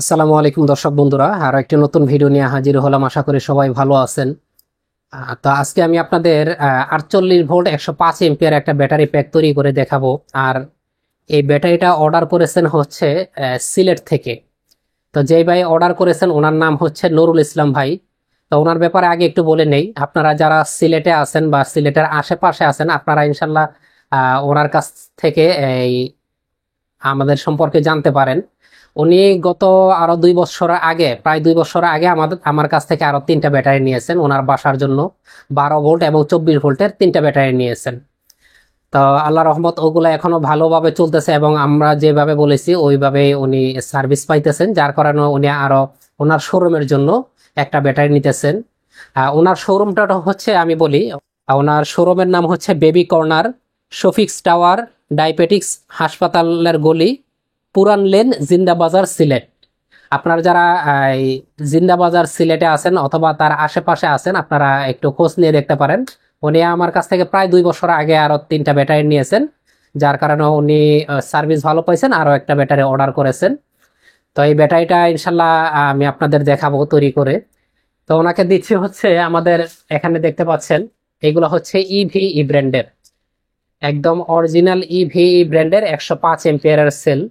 আসসালামু আলাইকুম দর্শক বন্ধুরা, আরো একটি নতুন ভিডিও নিয়ে হাজির হলাম। আশা করি সবাই ভালো আছেন। তো আজকে আমি আপনাদের 48 ভোল্ট 105 এম্পিয়ার একটা ব্যাটারি প্যাক তৈরি করে দেখাবো। আর এই ব্যাটারিটা অর্ডার করেছেন হচ্ছে সিলেট থেকে। তো যেই ভাই অর্ডার করেছেন ওনার নাম হচ্ছে নুরুল ইসলাম ভাই। তো ওনার ব্যাপারে আগে একটু বলে নেই, আপনারা যারা সিলেটে আছেন বা সিলেটের আশেপাশে আছেন আপনারা ইনশাল্লাহ ওনার কাছ থেকে এই আমাদের সম্পর্কে জানতে পারেন। উনি গত আরো 2 বছর আগে, প্রায় 2 বছর আগে আমার কাছ থেকে আরো 3টা ব্যাটারি নিয়েছেন ওনার বাসার জন্য। 12 ভোল্ট এবং 24 ভোল্টের 3টা ব্যাটারি নিয়েছেন। তো আল্লাহ রহমত ওগুলো এখনো ভালোভাবে চলতেছে এবং আমরা যেভাবে বলেছি ওইভাবে উনি সার্ভিস পাইতেছেন, যার কারণে উনি আরো ওনার শোরুমের জন্য একটা ব্যাটারি নিতেছেন। ওনার শোরুমটা হচ্ছে, আমি বলি, ওনার শোরুমের নাম হচ্ছে বেবি কর্নার, শফিক্স টাওয়ার, ডায়াবেটিক্স হাসপাতালের গলি, পুরান লেন, জিন্দাবাজার, সিলেট। আপনারা যারা এই জিন্দাবাজার সিলেটে আছেন অথবা তার আশেপাশে আছেন আপনারা একটু খোঁজ নিয়ে দেখতে পারেন। উনি আমার কাছ থেকে প্রায় 2 বছর আগে আরো 3টা ব্যাটারি নিয়েছেন, যার কারণে উনি সার্ভিস ভালো পাইছেন, আরো একটা ব্যাটারি অর্ডার করেছেন। তো এই ব্যাটারিটা ইনশাল্লাহ আমি আপনাদের দেখাবো তৈরি করে। তো ওনাকে দিচ্ছি হচ্ছে, আমাদের এখানে দেখতে পাচ্ছেন এগুলো হচ্ছে ইভিই ব্র্যান্ডের, একদম অরিজিনাল ইভিই ব্র্যান্ডের 105 এম্পিয়ারের সেল।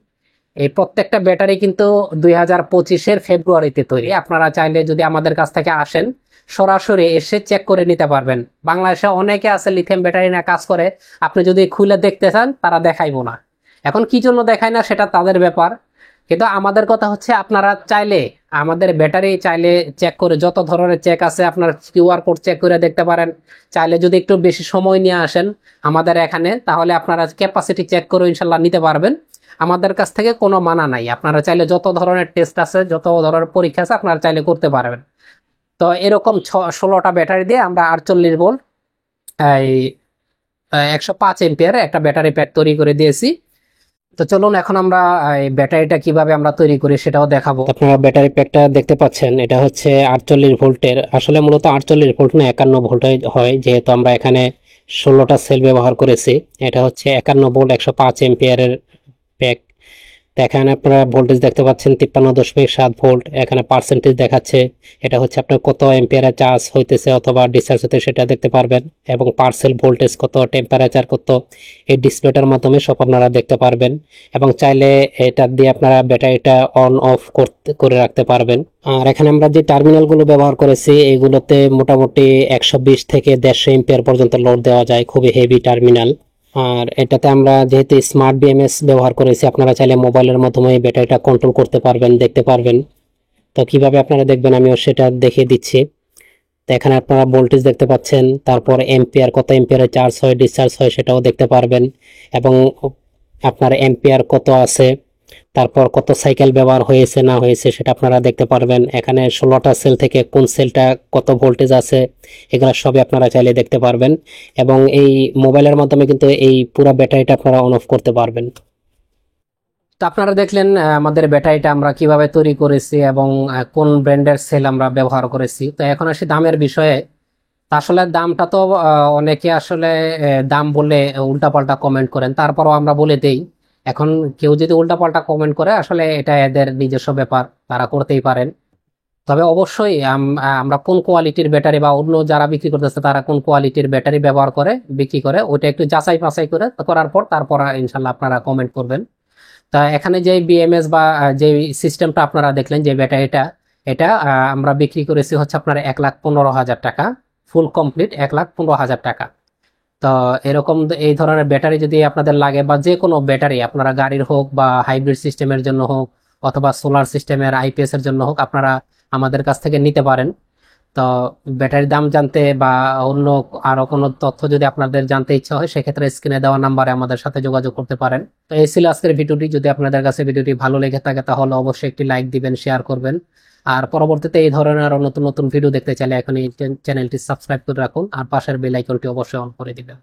এই প্রত্যেকটা ব্যাটারি কিন্তু 2025-এর ফেব্রুয়ারিতে তৈরি। আপনারা চাইলে যদি আমাদের কাছ থেকে আসেন সরাসরি এসে চেক করে নিতে পারবেন। বাংলাদেশে অনেকে আছে লিথিয়াম ব্যাটারি নিয়ে কাজ করে, আপনি যদি খুলে দেখতে চান তারা দেখাইবো না। এখন কি জন্য দেখায় না সেটা তাদের ব্যাপার, কিন্তু আমাদের কথা হচ্ছে আপনারা চাইলে আমাদের ব্যাটারি চাইলে চেক করে, যত ধরনের চেক আছে আপনার কিউআর কোড চেক করে দেখতে পারেন। চাইলে যদি একটু বেশি সময় নিয়ে আসেন আমাদের এখানে, তাহলে আপনারা ক্যাপাসিটি চেক করে ইনশাল্লাহ নিতে পারবেন। আমাদের কাছ থেকে কোনো মানা নাই, আপনারা চাইলে যত ধরনের টেস্ট আছে, যত ধরনের পরীক্ষা আছে আপনারা চাইলে করতে পারবেন। তো এরকম 16টা ব্যাটারি দিয়ে আমরা 48 ভোল্ট এই 105 এম্পিয়ার একটা ব্যাটারি প্যাক তৈরি করে দিয়েছি। তো চলুন এখন আমরা এই ব্যাটারিটা কিভাবে আমরা তৈরি করি সেটাও দেখাবো। আপনারা ব্যাটারি প্যাকটা দেখতে পাচ্ছেন, এটা হচ্ছে 48 ভোল্টের। আসলে মূলত 48 ভোল্ট না, 51 ভোল্টে হয়, যেহেতু আমরা এখানে 16টা সেল ব্যবহার করেছি। এটা হচ্ছে 51 ভোল্ট 105 এম্পিয়ারের প্যাক। তো এখানে আপনারা ভোল্টেজ দেখতে পাচ্ছেন 53.7 ভোল্ট। এখানে পার্সেন্টেজ দেখাচ্ছে, এটা হচ্ছে আপনার কত এম্পিয়ারে চার্জ হইতেছে অথবা ডিসচার্জ হতে সেটা দেখতে পারবেন, এবং পার্সেল ভোল্টেজ কত, টেম্পারেচার কত, এই ডিসপ্লেটার মাধ্যমে সব আপনারা দেখতে পারবেন। এবং চাইলে এটা দিয়ে আপনারা ব্যাটারিটা অন অফ করে রাখতে পারবেন। আর এখানে আমরা যে টার্মিনালগুলো ব্যবহার করেছি এগুলোতে মোটামুটি 120 থেকে 150 এম্পিয়ার পর্যন্ত লোড দেওয়া যায়, খুবই হেভি টার্মিনাল। আর এটাতে আমরা যেহেতু স্মার্ট বিএমএস ব্যবহার করেছি, আপনারা চাইলে মোবাইলের মাধ্যমে এই ব্যাটারিটা কন্ট্রোল করতে পারবেন, দেখতে পারবেন। তো কিভাবে আপনারা দেখবেন আমিও সেটা দেখিয়ে দিচ্ছি। তো এখানে আপনারা ভোল্টেজ দেখতে পাচ্ছেন, তারপর এম্পিয়ার, কত এম্পিয়ারে চার্জ হয় ডিসচার্জ হয় সেটাও দেখতে পারবেন, এবং আপনার এম্পিয়ার কত আছে, তারপর কত সাইকেল ব্যবহার হয়েছে না হয়েছে সেটা আপনারা দেখতে পারবেন। এখানে 16টা সেল থেকে কোন সেলটা কত ভোল্টেজ আছে এগুলো সবই আপনারা চাইলে দেখতে পারবেন। এবং এই মোবাইলের মাধ্যমে কিন্তু এই পুরো ব্যাটারিটা আপনারা অন অফ করতে পারবেন। তো আপনারা দেখলেন আমাদের ব্যাটারিটা আমরা কিভাবে তৈরি করেছি এবং কোন ব্র্যান্ডের সেল আমরা ব্যবহার করেছি। তো এখন আসি দামের বিষয়ে। তা আসলে দামটা তো অনেকে আসলে দাম বলে উল্টাপাল্টা কমেন্ট করেন, তারপরও আমরা বলে দেই। এখন কেউ যদি উল্টাপাল্টা কমেন্ট করে আসলে এটা এদের নিজস্ব ব্যাপার, তারা করতেই পারেন। তবে অবশ্যই আমরা কোন কোয়ালিটির ব্যাটারি বা অন্য যারা বিক্রি করতেছে তারা কোন কোয়ালিটির ব্যাটারি ব্যবহার করে বিক্রি করে ওইটা একটু যাচাই বাছাই করে করার পর তারপর ইনশাল্লাহ আপনারা কমেন্ট করবেন। তা এখানে যে বিএমএস বা যে সিস্টেমটা আপনারা দেখলেন, যে ব্যাটারিটা, এটা আমরা বিক্রি করেছি হচ্ছে আপনার 1,15,000 টাকা, ফুল কমপ্লিট 1,15,000 টাকা। তো এরকম এই ধরনের ব্যাটারি যদি আপনাদের লাগে বা যে কোনো ব্যাটারি আপনারা গাড়ির হোক বা হাইব্রিড সিস্টেমের জন্য হোক অথবা সোলার সিস্টেমের আইপিএস এর জন্য হোক আপনারা আমাদের কাছ থেকে নিতে পারেন। তো ব্যাটারির দাম জানতে বা অন্য আরো কোনো তথ্য যদি আপনাদের জানতে ইচ্ছা হয় সেক্ষেত্রে স্ক্রিনে দেওয়া নাম্বারে আমাদের সাথে যোগাযোগ করতে পারেন। তো এই ছিল আজকের ভিডিওটি। যদি আপনাদের কাছে ভিডিওটি ভালো লেগে থাকে তাহলে অবশ্যই একটি লাইক দিবেন, শেয়ার করবেন। আর পরবর্তীতে এই ধরনের আরো নতুন নতুন ভিডিও দেখতে চাইলে এখনই চ্যানেলটি সাবস্ক্রাইব করে রাখুন আর পাশের বেল আইকনটি অবশ্যই অন করে দিবেন।